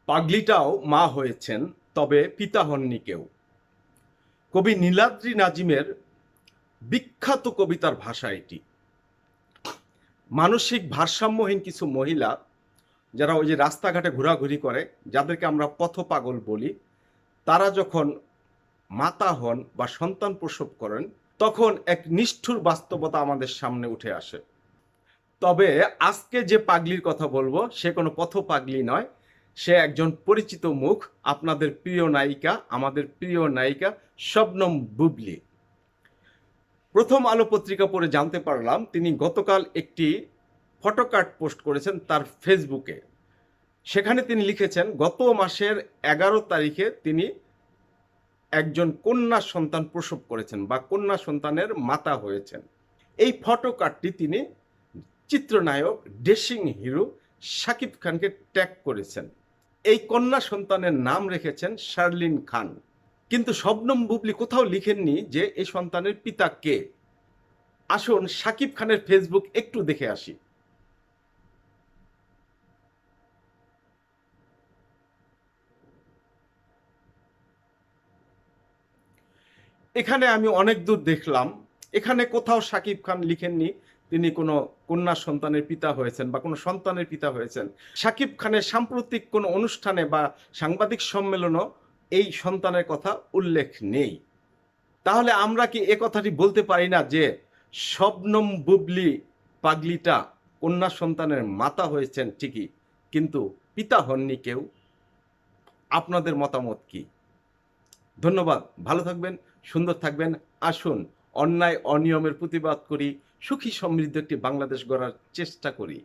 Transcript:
পাগলিটাও মা হয়েছেন, তবে পিতা হননি কেউ। কবি নীলাদ্রি নাজিমের বিখ্যাত কবিতার ভাষা এটি। মানসিক ভারসাম্যহীন কিছু মহিলা যারা ওই যে রাস্তাঘাটে ঘোরাঘুরি করে, যাদেরকে আমরা পথপাগল বলি, তারা যখন মাতা হন বা সন্তান প্রসব করেন, তখন এক নিষ্ঠুর বাস্তবতা আমাদের সামনে উঠে আসে। তবে আজকে যে পাগলির কথা বলবো, সে কোনো পথপাগলি নয়, সে একজন পরিচিত মুখ, আপনাদের প্রিয় নায়িকা, আমাদের প্রিয় নায়িকা শবনম বুবলি। প্রথম আলো পত্রিকা পড়ে জানতে পারলাম তিনি গতকাল একটি ফটোকার্ড পোস্ট করেছেন তার ফেসবুকে। সেখানে তিনি লিখেছেন গত মাসের 11 তারিখে তিনি একজন কন্যা সন্তান প্রসব করেছেন বা কন্যা সন্তানের মাতা হয়েছেন। এই ফটোকার্ডটি তিনি চিত্রনায়ক ড্রেসিং হিরো শাকিব খানকে ট্যাগ করেছেন। এই কন্যা সন্তানের নাম রেখেছেন শার্লিন খান। কিন্তু শবনম বুবলি কোথাও লিখেননি যে এই সন্তানের পিতা কে। আসুন শাকিব খানের ফেসবুক একটু দেখে আসি। এখানে আমি অনেক দূর দেখলাম, এখানে কোথাও শাকিব খান লিখেননি তিনি কোনো কন্যা সন্তানের পিতা হয়েছেন বা কোনো সন্তানের পিতা হয়েছেন। শাকিব খানের সাম্প্রতিক কোনো অনুষ্ঠানে বা সাংবাদিক সম্মেলনও এই সন্তানের কথা উল্লেখ নেই। তাহলে আমরা কি এ কথাটি বলতে পারি না যে শবনম বুবলি পাগলিটা কন্যা সন্তানের মাতা হয়েছেন ঠিকই, কিন্তু পিতা হননি কেউ? আপনাদের মতামত কি? ধন্যবাদ। ভালো থাকবেন, সুন্দর থাকবেন। আসুন অন্যায় অনিয়মের প্রতিবাদ করি, সুখী সমৃদ্ধ একটি বাংলাদেশ গড়ার চেষ্টা করি।